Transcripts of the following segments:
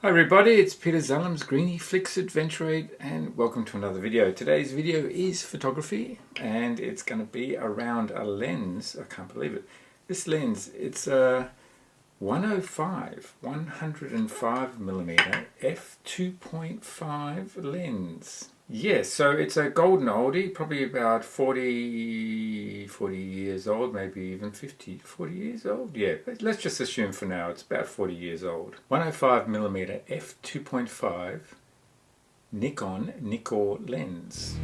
Hi everybody, it's Peter Zallam's Griniflix Adventure 8 and welcome to another video. Today's video is photography and it's going to be around a lens. I can't believe it. This lens, it's a 105mm f2.5 lens. Yes, so it's a golden oldie, probably about 40 years old, maybe even 40 years old. Yeah, let's just assume for now it's about 40 years old. 105mm f2.5 Nikon Nikkor lens.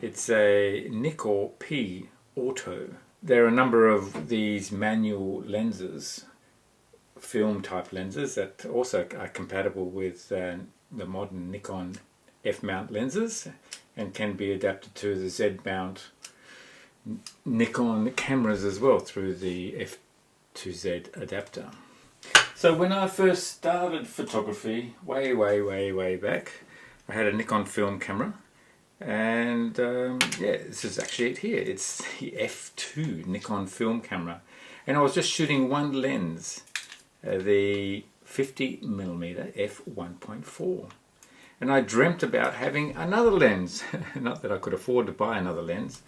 It's a Nikkor-P Auto. There are a number of these manual lenses, film type lenses, that also are compatible with the modern Nikon F-mount lenses and can be adapted to the Z-mount Nikon cameras as well through the F2Z adapter. So when I first started photography, way back, I had a Nikon film camera. And yeah, this is actually it here. It's the F2 Nikon film camera, and I was just shooting one lens, the 50mm f1.4, and I dreamt about having another lens. Not that I could afford to buy another lens,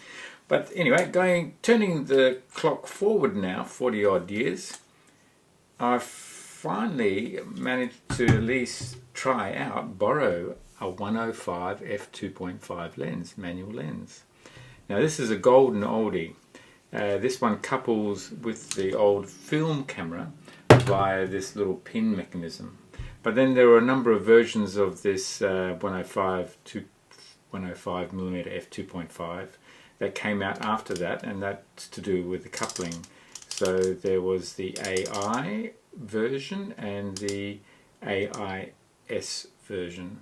but anyway, turning the clock forward now 40 odd years, I finally managed to at least borrow a 105 f2.5 lens, manual lens. Now this is a golden oldie. This one couples with the old film camera via this little pin mechanism. But then there were a number of versions of this 105mm f2.5 that came out after that, and that's to do with the coupling. So there was the AI version and the AIS version.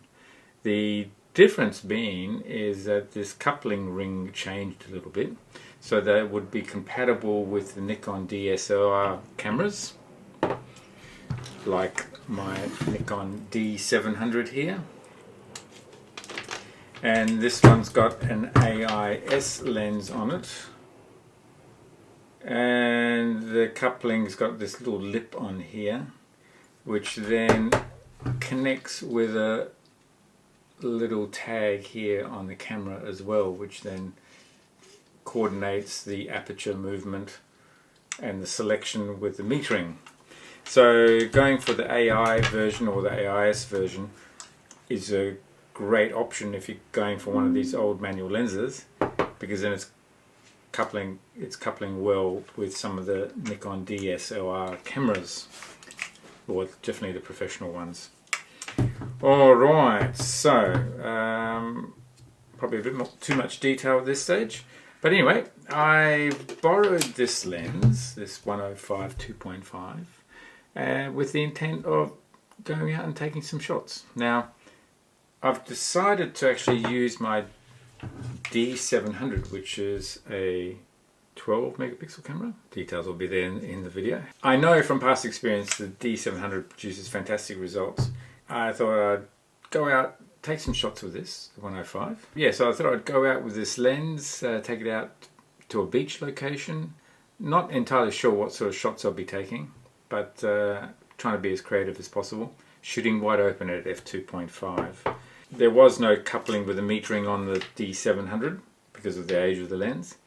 The difference being is that this coupling ring changed a little bit, so that it would be compatible with the Nikon DSLR cameras, like my Nikon D700 here. And this one's got an AIS lens on it, and the coupling's got this little lip on here, which then connects with a little tag here on the camera as well, which then coordinates the aperture movement and the selection with the metering. So going for the AI version or the AIS version is a great option if you're going for one of these old manual lenses, because then it's coupling well with some of the Nikon DSLR cameras, or definitely the professional ones. Alright, so probably a bit too much detail at this stage, but anyway, I borrowed this lens, this 105 2.5, with the intent of going out and taking some shots. Now I've decided to actually use my D700, which is a 12 megapixel camera. Details will be there in the video. I know from past experience the D700 produces fantastic results. I thought I'd go out, take some shots with this, the 105. Yeah, so I thought I'd go out with this lens, take it out to a beach location. Not entirely sure what sort of shots I'll be taking, but trying to be as creative as possible. Shooting wide open at f2.5. There was no coupling with the metering on the D700 because of the age of the lens,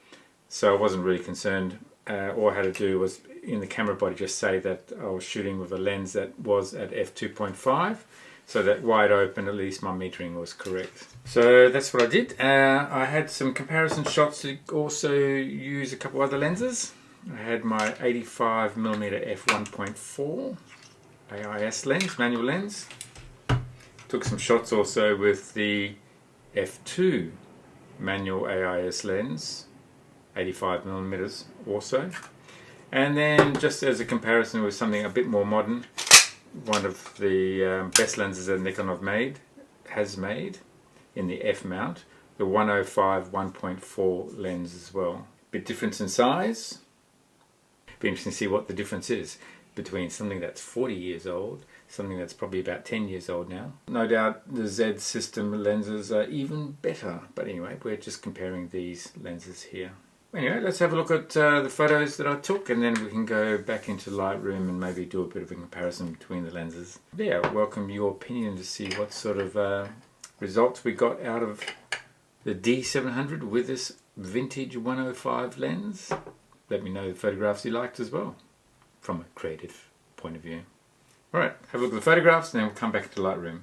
so I wasn't really concerned. All I had to do was in the camera body just say that I was shooting with a lens that was at f2.5, so that wide open at least my metering was correct. So that's what I did. I had some comparison shots to also use a couple other lenses. I had my 85mm f1.4 AIS lens, manual lens. Took some shots also with the f2 manual AIS lens, 85mm also. And then just as a comparison with something a bit more modern, one of the best lenses that Nikon has made in the F mount, the 105 1.4 lens as well. Bit difference in size. Be interesting to see what the difference is between something that's 40 years old something that's probably about 10 years old now. No doubt the Z system lenses are even better, but anyway, we're just comparing these lenses here. Anyway, let's have a look at the photos that I took, and then we can go back into Lightroom and maybe do a bit of a comparison between the lenses. Yeah, welcome your opinion to see what sort of results we got out of the D700 with this vintage 105 lens. Let me know the photographs you liked as well, from a creative point of view. Alright, have a look at the photographs and then we'll come back to Lightroom.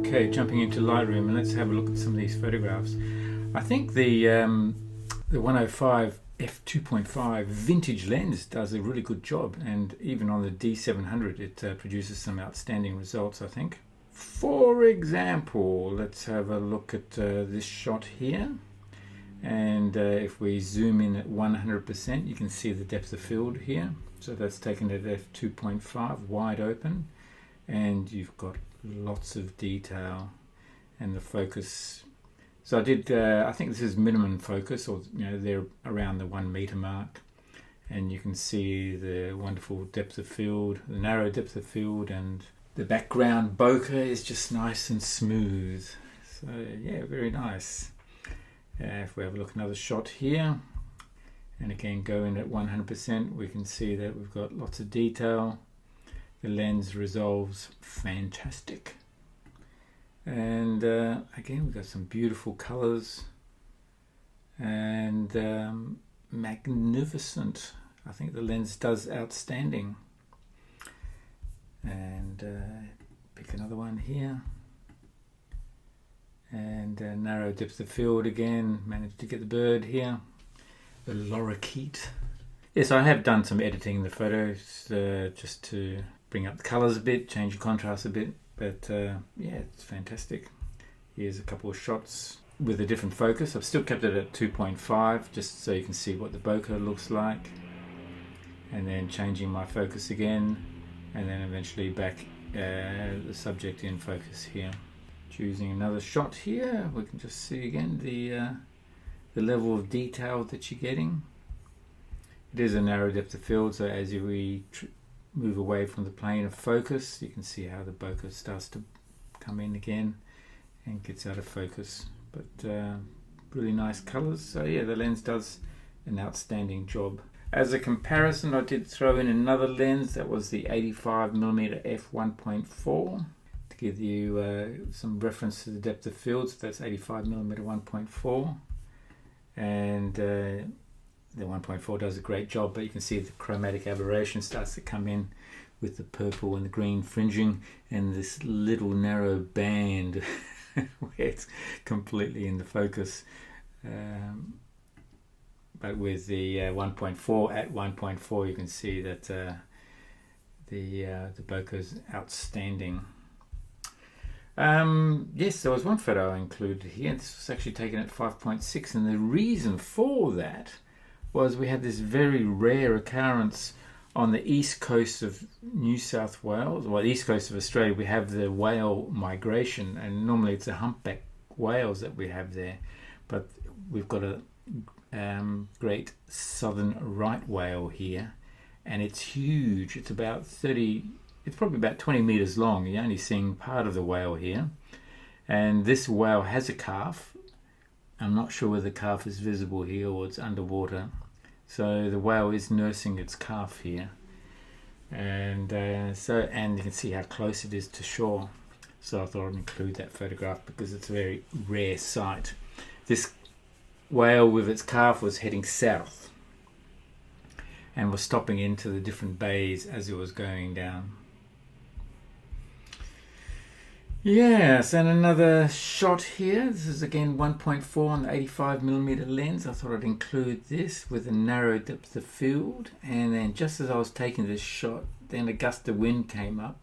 Okay, jumping into Lightroom, and let's have a look at some of these photographs. I think the 105 f2.5 vintage lens does a really good job, and even on the D700 it produces some outstanding results, I think. For example, let's have a look at this shot here. And if we zoom in at 100%, you can see the depth of field here. So that's taken at f2.5, wide open, and you've got lots of detail and the focus. So I did, I think this is minimum focus, or they're around the 1 meter mark, and you can see the wonderful depth of field, the narrow depth of field, and the background bokeh is just nice and smooth. So yeah, very nice. If we have a look at another shot here, and again go in at 100%, we can see that we've got lots of detail. The lens resolves fantastic, and again we've got some beautiful colors and magnificent. I think the lens does outstanding. And pick another one here, and narrow depth of field again. Managed to get the bird here, the lorikeet. Yes, I have done some editing in the photos just to bring up the colors a bit, change the contrast a bit, but yeah, it's fantastic. Here's a couple of shots with a different focus. I've still kept it at 2.5 just so you can see what the bokeh looks like, and then changing my focus again, and then eventually back the subject in focus here. Choosing another shot here, we can just see again the level of detail that you're getting. It is a narrow depth of field, so as we move away from the plane of focus, you can see how the bokeh starts to come in again and gets out of focus. But really nice colors. So yeah, the lens does an outstanding job. As a comparison, I did throw in another lens, that was the 85mm f1.4, to give you some reference to the depth of field. So that's 85mm 1.4, and the 1.4 does a great job, but you can see the chromatic aberration starts to come in with the purple and the green fringing and this little narrow band where it's completely in the focus. But with the 1.4 at 1.4, you can see that the bokeh is outstanding. Yes, there was one photo I included here. This was actually taken at 5.6, and the reason for that was we had this very rare occurrence on the east coast of New South Wales, or the east coast of Australia. We have the whale migration, and normally it's the humpback whales that we have there, but we've got a great southern right whale here, and it's huge. It's about 30, it's probably about 20 meters long. You're only seeing part of the whale here, and this whale has a calf. I'm not sure whether the calf is visible here or it's underwater. So the whale is nursing its calf here, and and you can see how close it is to shore. So I thought I'd include that photograph because it's a very rare sight. This whale with its calf was heading south and was stopping into the different bays as it was going down. Yes, and another shot here. This is again 1.4 on the 85mm lens. I thought I'd include this with a narrow depth of field, and then just as I was taking this shot, then a gust of wind came up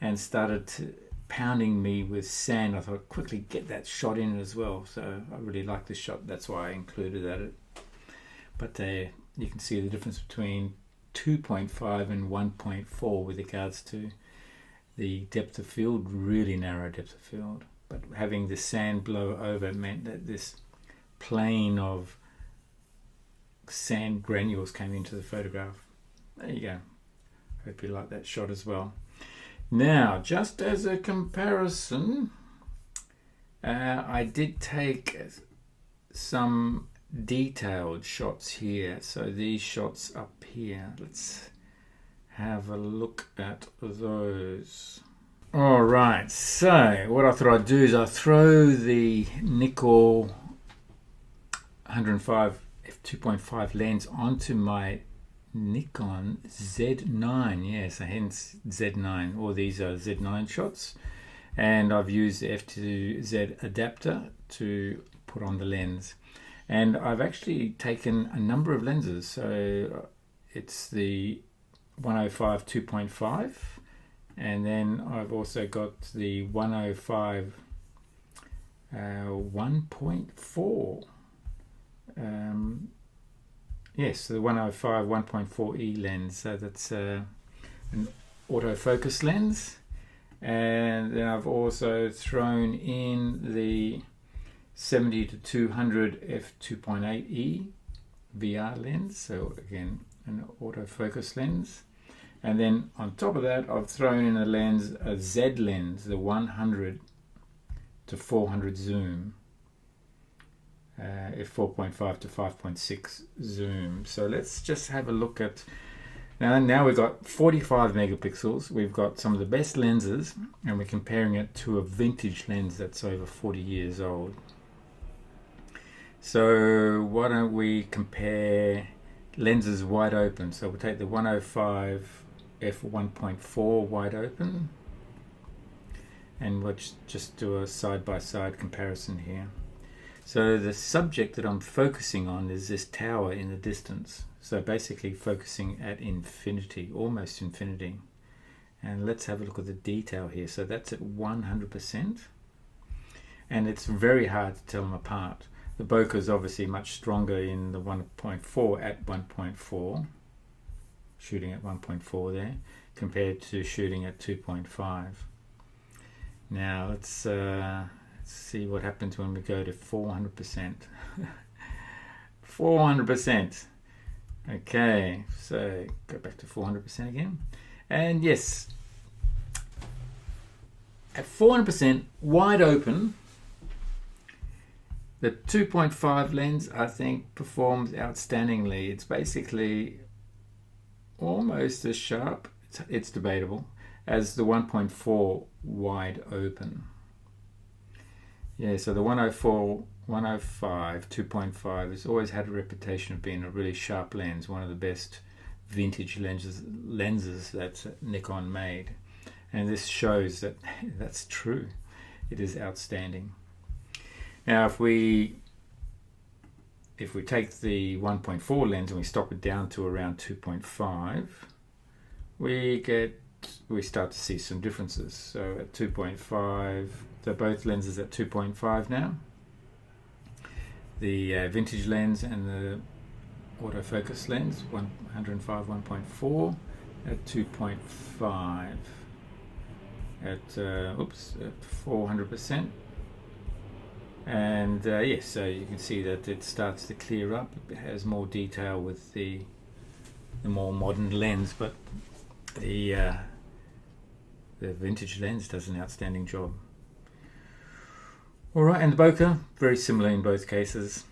and started pounding me with sand. I thought I'd quickly get that shot in as well. So I really like this shot, that's why I included that. But you can see the difference between 2.5 and 1.4 with regards to the depth of field, really narrow depth of field. But having the sand blow over meant that this plane of sand granules came into the photograph. There you go. Hope you like that shot as well. Now, just as a comparison, I did take some detailed shots here. So these shots up here, let's have a look at those. All right, so what I thought I'd do is I'll throw the Nikkor 105 f2.5 lens onto my Nikon Z9, yes, hence Z9. All these are Z9 shots, and I've used the F2Z adapter to put on the lens. And I've actually taken a number of lenses. So it's the 105 2.5, and then I've also got the 105 1.4. Yes, the 105 1.4e lens. So that's an autofocus lens. And then I've also thrown in the 70 to 200 f2.8e VR lens. So again, an autofocus lens. And then on top of that, I've thrown in a Z lens, the 100 to 400 zoom, f4.5 to 5.6 zoom. So let's just have a look at, now we've got 45 megapixels, we've got some of the best lenses, and we're comparing it to a vintage lens that's over 40 years old. So why don't we compare lenses wide open? So we'll take the 105 f1.4 wide open, and we'll just do a side-by-side comparison here. So the subject that I'm focusing on is this tower in the distance. So basically focusing at infinity, almost infinity. And let's have a look at the detail here. So that's at 100%. And it's very hard to tell them apart. The bokeh is obviously much stronger in the 1.4 at 1.4, shooting at 1.4 there, compared to shooting at 2.5. Now let's see what happens when we go to 400%. 400%. Okay, so go back to 400% again. And yes, at 400% wide open, the 2.5 lens, I think, performs outstandingly. It's basically almost as sharp, it's debatable, as the 1.4 wide open. Yeah, so the 105 2.5 has always had a reputation of being a really sharp lens, one of the best vintage lenses that Nikon made. And this shows that that's true. It is outstanding. Now, if we take the 1.4 lens and we stop it down to around 2.5, we start to see some differences. So at 2.5, so both lenses at 2.5 now. The vintage lens and the autofocus lens, 105 1.4 at 2.5 at 400%. And yes, so you can see that it starts to clear up. It has more detail with the more modern lens, but the vintage lens does an outstanding job. All right, and the bokeh, very similar in both cases.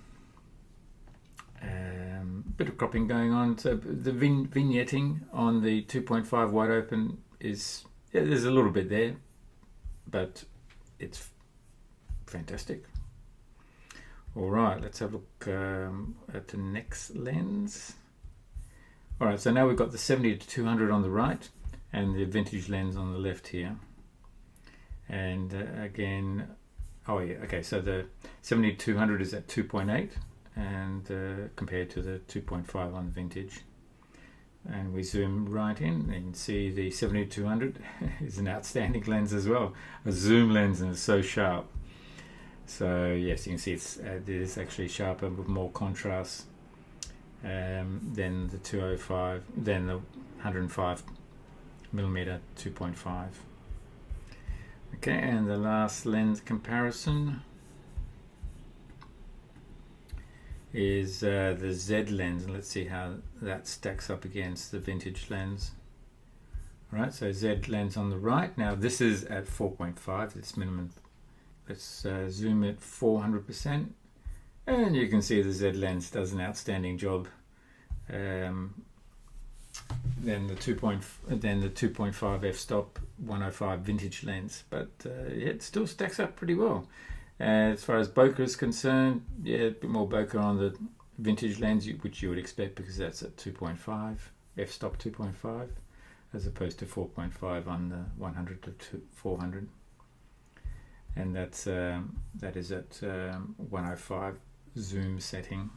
Bit of cropping going on. So the vignetting on the 2.5 wide open is, yeah, there's a little bit there, but it's fantastic. All right, let's have a look at the next lens. All right, so now we've got the 70 to 200 on the right and the vintage lens on the left here. And again, oh yeah, okay, so the 70 to 200 is at 2.8 and compared to the 2.5 on the vintage. And we zoom right in and you can see the 70 to 200 is an outstanding lens as well. A zoom lens, and it's so sharp. So yes, you can see it is actually sharper with more contrast than the 205, than the 105mm 2.5. Okay, and the last lens comparison is the Z lens, and let's see how that stacks up against the vintage lens. All right, so Z lens on the right. Now this is at 4.5, it's minimum. Let's zoom at 400%, and you can see the Z lens does an outstanding job. Then the 2.5 f-stop 105 vintage lens, but it still stacks up pretty well. As far as bokeh is concerned, yeah, a bit more bokeh on the vintage lens, which you would expect because that's at 2.5 f-stop 2.5, as opposed to 4.5 on the 100 to 400. And that is at 105 zoom setting.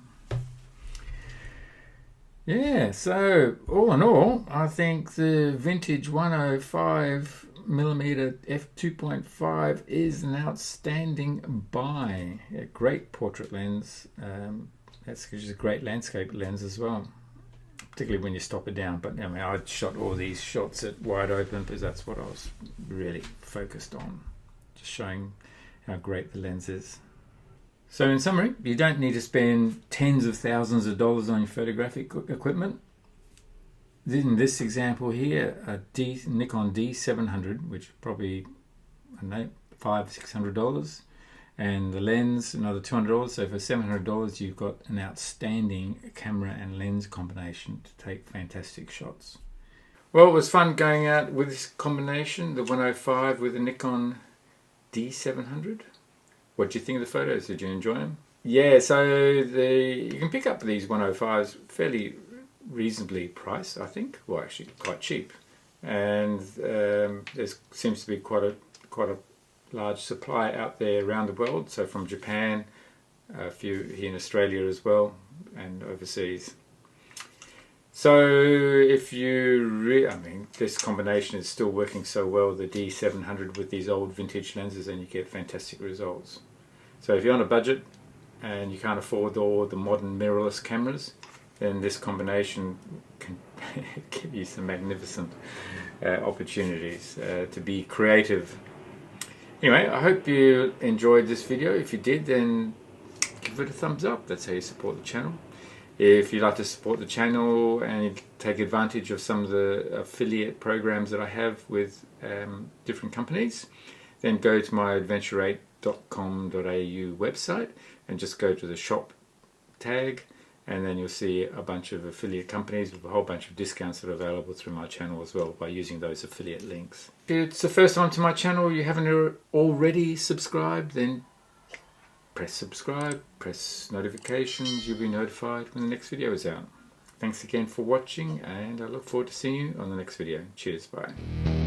Yeah, so all in all, I think the vintage 105mm f2.5 is an outstanding buy. A great portrait lens, That's just a great landscape lens as well, particularly when you stop it down. But I mean, I shot all these shots at wide open because that's what I was really focused on, just showing how great the lens is. So in summary, you don't need to spend tens of thousands of dollars on your photographic equipment. In this example here, a Nikon D700, which is probably, I don't know, $500–600, and the lens another $200. So for $700, you've got an outstanding camera and lens combination to take fantastic shots. Well, it was fun going out with this combination, the 105 with the Nikon D700. What do you think of the photos? Did you enjoy them? Yeah, so you can pick up these 105s fairly reasonably priced, I think. Well, actually quite cheap. And there seems to be quite a large supply out there around the world. So from Japan, a few here in Australia as well, and overseas. So if you I mean, this combination is still working so well, the D700 with these old vintage lenses, and you get fantastic results. So if you're on a budget and you can't afford all the modern mirrorless cameras, then this combination can give you some magnificent opportunities to be creative. Anyway, I hope you enjoyed this video. If you did, then give it a thumbs up. That's how you support the channel. If you'd like to support the channel and take advantage of some of the affiliate programs that I have with different companies, then go to my adventure8.com.au website and just go to the shop tag, and then you'll see a bunch of affiliate companies with a whole bunch of discounts that are available through my channel as well by using those affiliate links. If it's the first time to my channel, you haven't already subscribed, then press subscribe, press notifications, you'll be notified when the next video is out. Thanks again for watching, and I look forward to seeing you on the next video. Cheers, bye.